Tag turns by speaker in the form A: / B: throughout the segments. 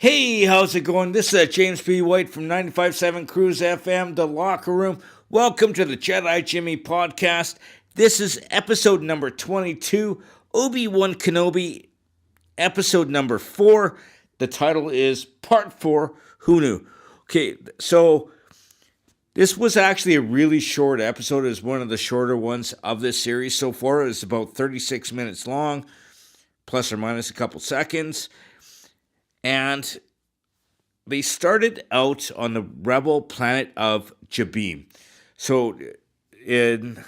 A: Hey, how's it going? This is James P. White from 95.7 Cruise FM, The Locker Room. Welcome to the Jedi Jimmy podcast. This is episode number 22, Obi-Wan Kenobi, episode number 4. The title is Part 4, Who Knew? Okay, so this was actually a really short episode. It was one of the shorter ones of this series so far. It was about 36 minutes long, plus or minus a couple seconds. And they started out on the rebel planet of Jabim. So Jabim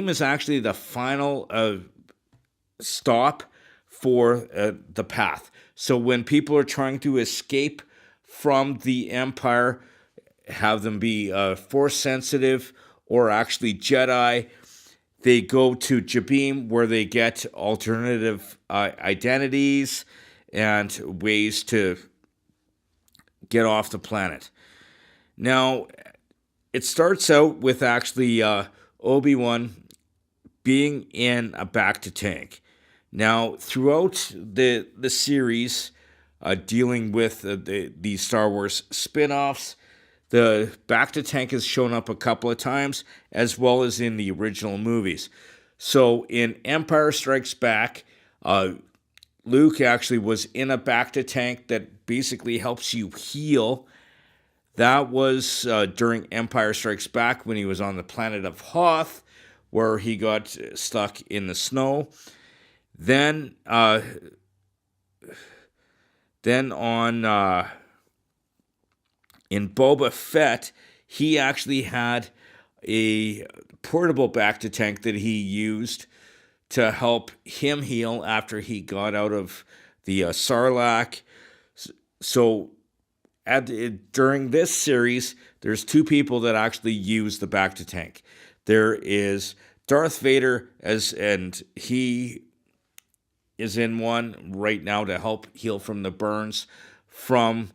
A: is actually the final stop for the path. So when people are trying to escape from the Empire, have them be Force sensitive or actually Jedi, they go to Jabim where they get alternative identities and ways to get off the planet. Now, it starts out with actually Obi-Wan being in a bacta tank. Now, throughout the series, dealing with the Star Wars spin-offs, the bacta tank has shown up a couple of times, as well as in the original movies. So, in Empire Strikes Back, Luke actually was in a bacta tank that basically helps you heal. That was during Empire Strikes Back when he was on the planet of Hoth, where he got stuck in the snow. Then on in Boba Fett, he actually had a portable bacta tank that he used to help him heal after he got out of the Sarlacc. So during this series, there's two people that actually use the bacta tank. There is Darth Vader, and he is in one right now to help heal from the burns from,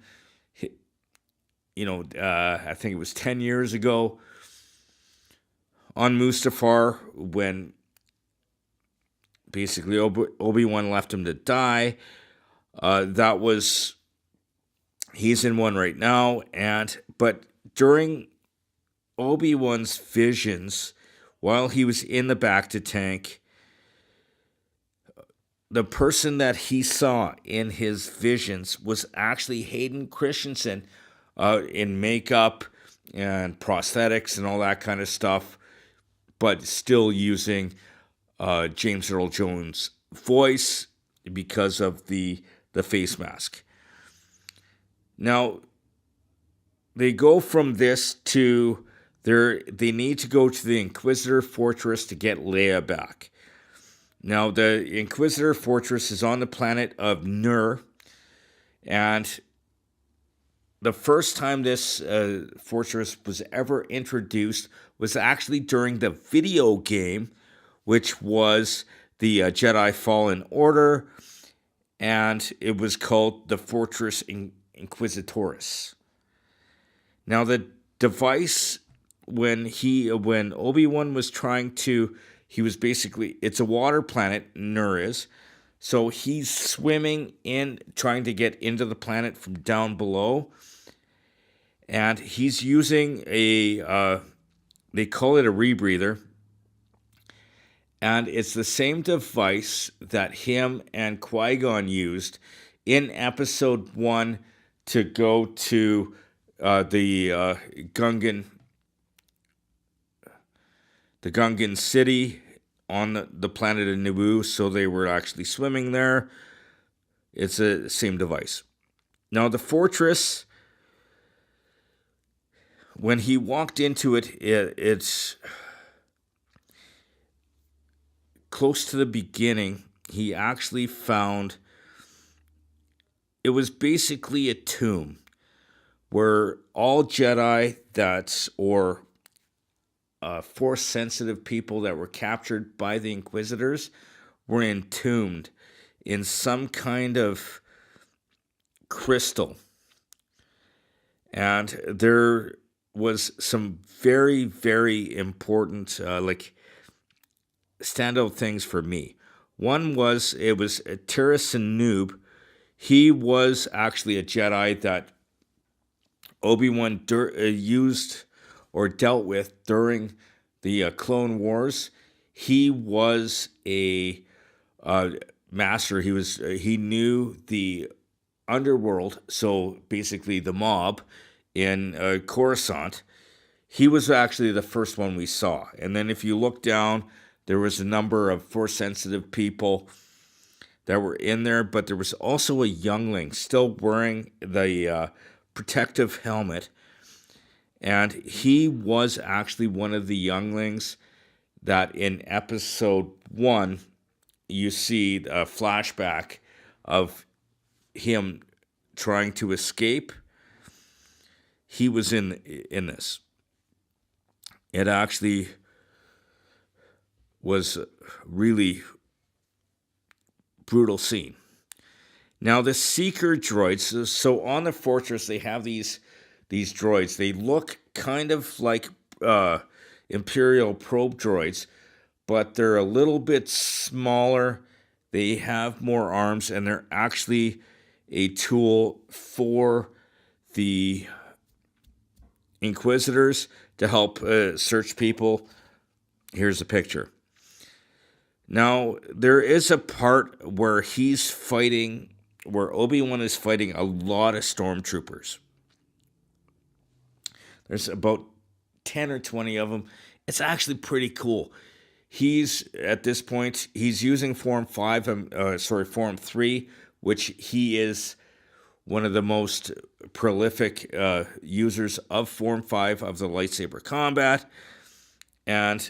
A: I think it was 10 years ago on Mustafar when basically Obi-Wan left him to die. He's in one right now, but during Obi-Wan's visions, while he was in the bacta tank, the person that he saw in his visions was actually Hayden Christensen in makeup and prosthetics and all that kind of stuff, but still using James Earl Jones' voice because of the face mask. Now, they go from this to they need to go to the Inquisitor Fortress to get Leia back. Now, the Inquisitor Fortress is on the planet of Nur, and the first time this fortress was ever introduced was actually during the video game, which was the Jedi Fallen Order, and it was called the Fortress Inquisitoris. Now, the device, when Obi-Wan was it's a water planet, Nur is, so he's swimming in, trying to get into the planet from down below, and he's using they call it a rebreather, and it's the same device that him and Qui-Gon used in Episode 1 to go to the Gungan city on the planet of Naboo, so they were actually swimming there. It's the same device. Now, the fortress, when he walked into it's close to the beginning. He actually found it was basically a tomb where all Jedi or Force-sensitive people that were captured by the Inquisitors were entombed in some kind of crystal. And there was some very, very important, standout things for me. One was, it was Terra Noob. He was actually a Jedi that Obi-Wan used or dealt with during the Clone Wars. He was a master. He knew the underworld, so basically the mob in Coruscant. He was actually the first one we saw. And then if you look down, there was a number of Force-sensitive people that were in there, but there was also a youngling still wearing the protective helmet. And he was actually one of the younglings that in episode 1, you see a flashback of him trying to escape. He was in this. It actually was a really brutal scene. Now the Seeker droids, so on the Fortress they have these droids. They look kind of like Imperial probe droids, but they're a little bit smaller. They have more arms, and they're actually a tool for the Inquisitors to help search people. Here's a picture. Now, there is a part where where Obi-Wan is fighting a lot of stormtroopers. There's about 10 or 20 of them. It's actually pretty cool. At this point, he's using Form 3, which he is one of the most prolific users of Form 5 of the lightsaber combat. And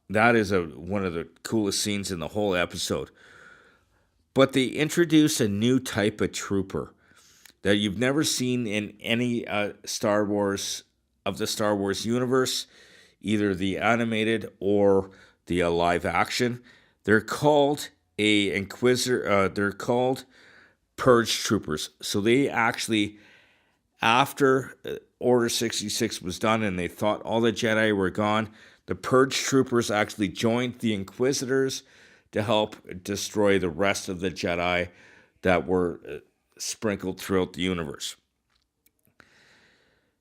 A: that is one of the coolest scenes in the whole episode. But they introduce a new type of trooper that you've never seen in any Star Wars universe, either the animated or the live action. They're called Inquisitor. They're called Purge Troopers. So they actually, after Order 66 was done and they thought all the Jedi were gone, the Purge Troopers actually joined the Inquisitors to help destroy the rest of the Jedi that were sprinkled throughout the universe.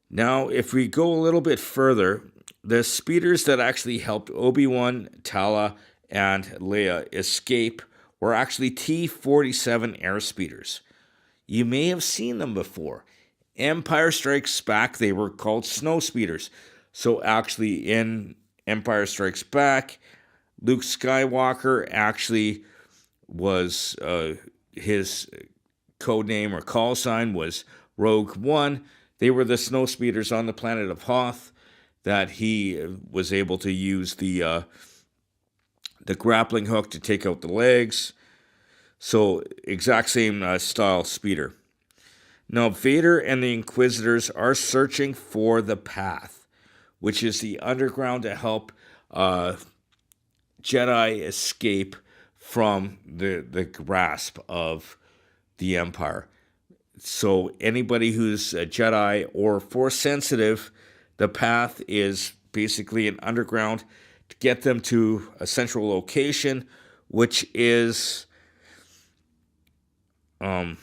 A: Now, if we go a little bit further, the speeders that actually helped Obi-Wan, Tala, and Leia escape were actually T-47 airspeeders. You may have seen them before. Empire Strikes Back, they were called snow speeders. So actually in Empire Strikes Back, Luke Skywalker actually was, his code name or call sign was Rogue One. They were the snow speeders on the planet of Hoth that he was able to use the grappling hook to take out the legs. So exact same style speeder. Now Vader and the Inquisitors are searching for the path, which is the underground to help Jedi escape from the grasp of the Empire. So anybody who's a Jedi or Force sensitive, the path is basically an underground to get them to a central location, which is on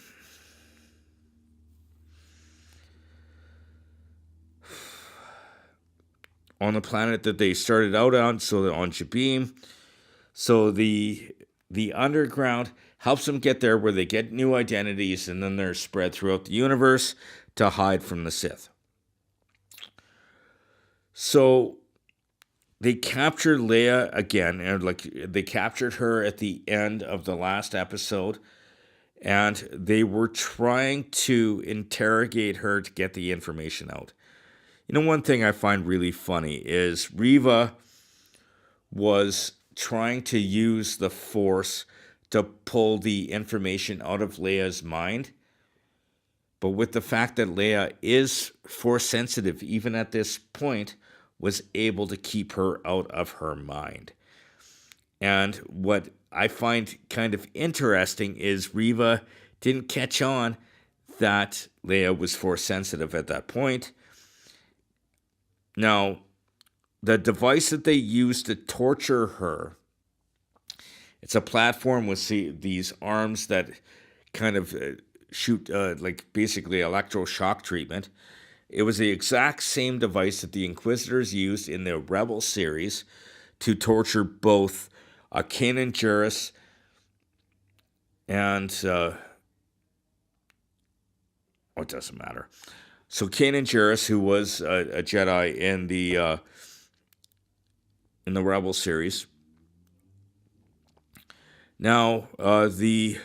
A: the planet that they started out on, so on Jabim. So the underground helps them get there where they get new identities, and then they're spread throughout the universe to hide from the Sith. So they captured Leia again, and they captured her at the end of the last episode, and they were trying to interrogate her to get the information out. You know, one thing I find really funny is Reva was trying to use the Force to pull the information out of Leia's mind. But with the fact that Leia is Force sensitive, even at this point, was able to keep her out of her mind. And what I find kind of interesting is Reva didn't catch on that Leia was Force sensitive at that point. Now, the device that they used to torture her, it's a platform with these arms that kind of shoot like basically electroshock treatment. It was the exact same device that the Inquisitors used in the Rebel series to torture both Kanan Jarrus and it doesn't matter. So Kanan Jarrus, who was a Jedi in the Rebel series. Now, the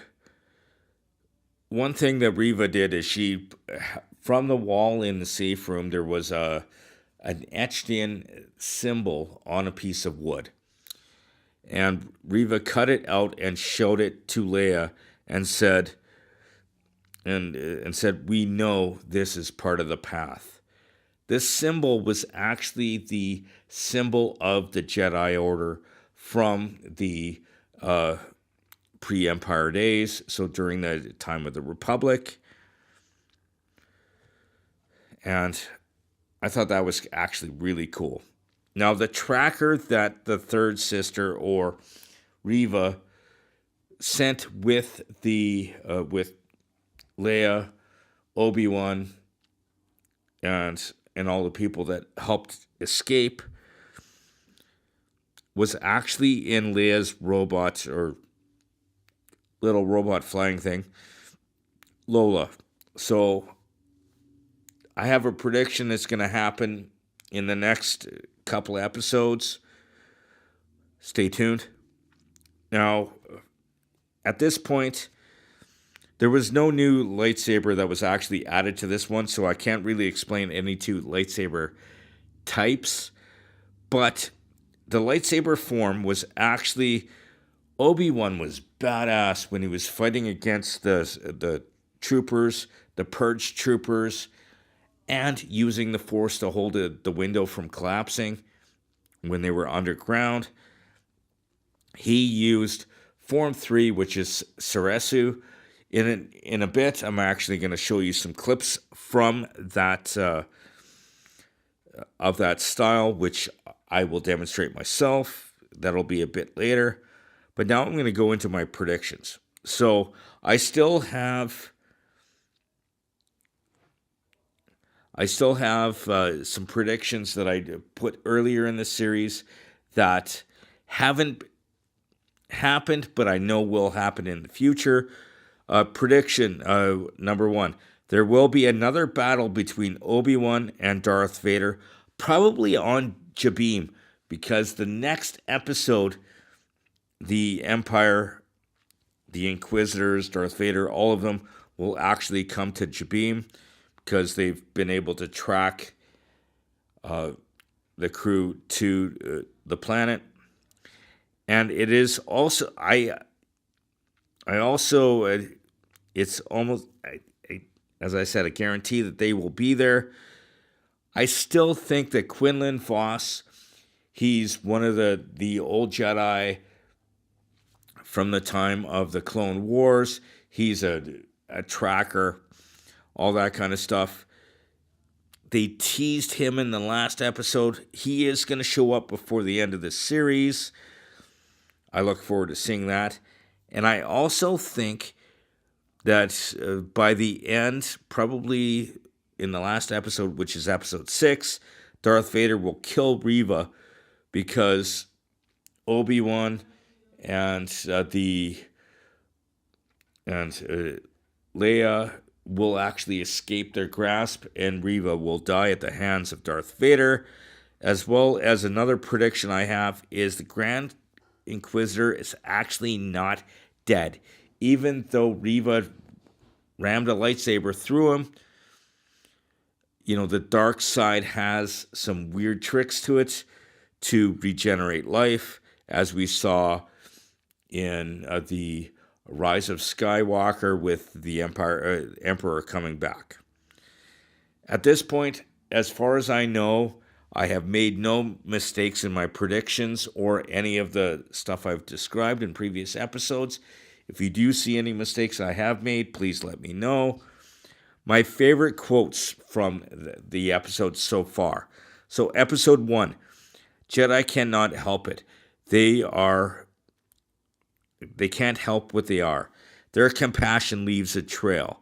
A: one thing that Reva did is she, from the wall in the safe room, there was an etched-in symbol on a piece of wood. And Reva cut it out and showed it to Leia and said, we know this is part of the path. This symbol was actually the symbol of the Jedi Order from the pre-Empire days, so during the time of the Republic. And I thought that was actually really cool. Now, the tracker that the third sister, or Reva, sent with with Leia, Obi-Wan, and all the people that helped escape was actually in Leia's robot, or little robot flying thing, Lola. So I have a prediction that's going to happen in the next couple episodes. Stay tuned. Now, at this point, there was no new lightsaber that was actually added to this one, so I can't really explain any two lightsaber types. But the lightsaber form was actually, Obi-Wan was badass when he was fighting against the troopers, the purge troopers, and using the Force to hold the window from collapsing when they were underground. He used Form 3, which is Ceresu. In a bit, I'm actually going to show you some clips from that of that style, which I will demonstrate myself. That'll be a bit later. But now I'm going to go into my predictions. So I still have some predictions that I put earlier in the series that haven't happened, but I know will happen in the future. Prediction number 1. There will be another battle between Obi-Wan and Darth Vader, probably on Jabim, because the next episode, the Empire, the Inquisitors, Darth Vader, all of them will actually come to Jabim because they've been able to track the crew to the planet. And it is also, it's almost, as I said, a guarantee that they will be there. I still think that Quinlan Vos, he's one of the old Jedi from the time of the Clone Wars. He's a tracker, all that kind of stuff. They teased him in the last episode. He is going to show up before the end of the series. I look forward to seeing that. And I also think that by the end, probably in the last episode, which is episode 6, Darth Vader will kill Reva because Obi-Wan and Leia will actually escape their grasp, and Reva will die at the hands of Darth Vader. As well as another prediction I have is the Grand Inquisitor is actually not dead. Even though Reva rammed a lightsaber through him, the dark side has some weird tricks to it to regenerate life, as we saw in the Rise of Skywalker with the Emperor coming back. At this point, as far as I know, I have made no mistakes in my predictions or any of the stuff I've described in previous episodes. If you do see any mistakes I have made, please let me know. My favorite quotes from the episodes so far. So episode 1, Jedi cannot help it. They can't help what they are. Their compassion leaves a trail.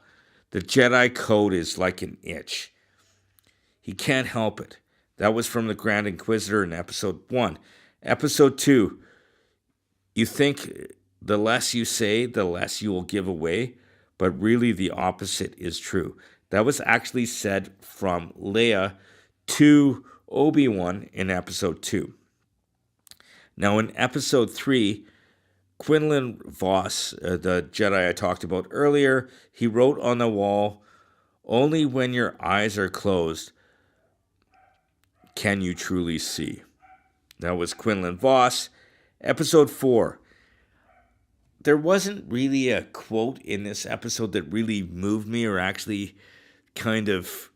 A: The Jedi code is like an itch. He can't help it. That was from the Grand Inquisitor in episode 1. Episode 2, you think the less you say, the less you will give away, but really the opposite is true. That was actually said from Leia to Obi-Wan in episode 2. Now in episode 3, Quinlan Vos, the Jedi I talked about earlier, he wrote on the wall, "Only when your eyes are closed can you truly see." That was Quinlan Vos. Episode 4. There wasn't really a quote in this episode that really moved me or actually kind of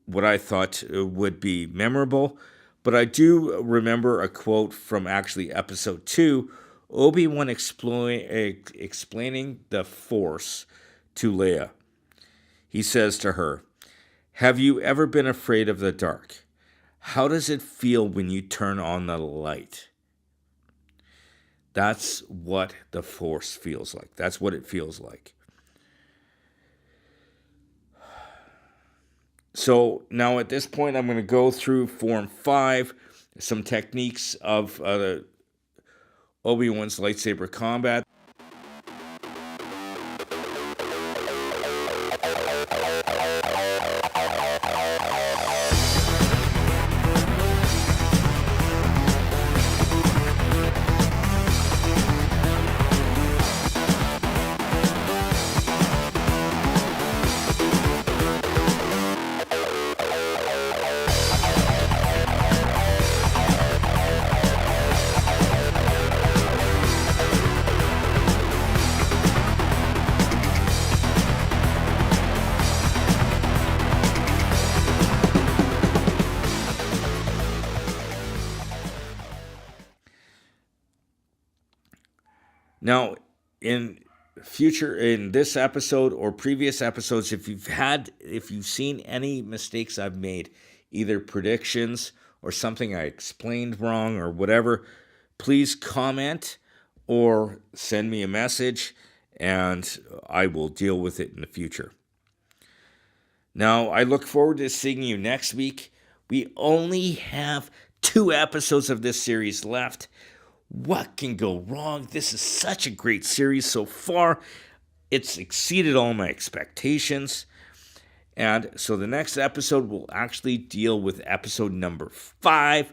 A: what I thought would be memorable. But I do remember a quote from actually episode 2, Obi-Wan explaining the Force to Leia. He says to her, "Have you ever been afraid of the dark? How does it feel when you turn on the light?" That's what the Force feels like. That's what it feels like. So now at this point, I'm going to go through Form 5, some techniques of Obi-Wan's lightsaber combat. Now, in this episode or previous episodes, if you've seen any mistakes I've made, either predictions or something I explained wrong or whatever, please comment or send me a message and I will deal with it in the future. Now, I look forward to seeing you next week. We only have 2 episodes of this series left. What can go wrong? This is such a great series so far. It's exceeded all my expectations. And so the next episode will actually deal with episode number 5.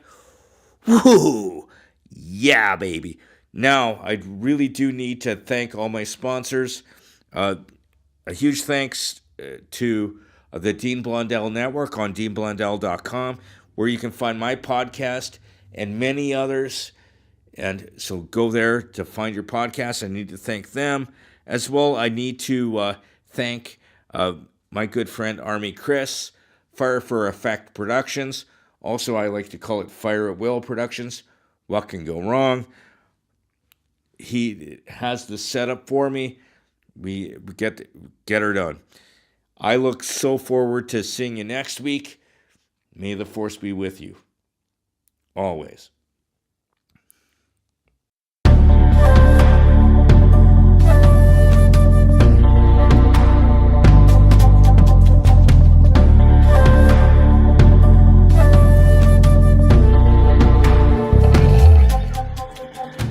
A: Woo! Yeah, baby. Now, I really do need to thank all my sponsors. A huge thanks to the Dean Blondell Network on deanblondell.com, where you can find my podcast and many others. And so go there to find your podcast. I need to thank them. As well, I need to thank my good friend Army Chris, Fire for Effect Productions. Also, I like to call it Fire at Will Productions. What can go wrong? He has the setup for me. We get her done. I look so forward to seeing you next week. May the Force be with you. Always.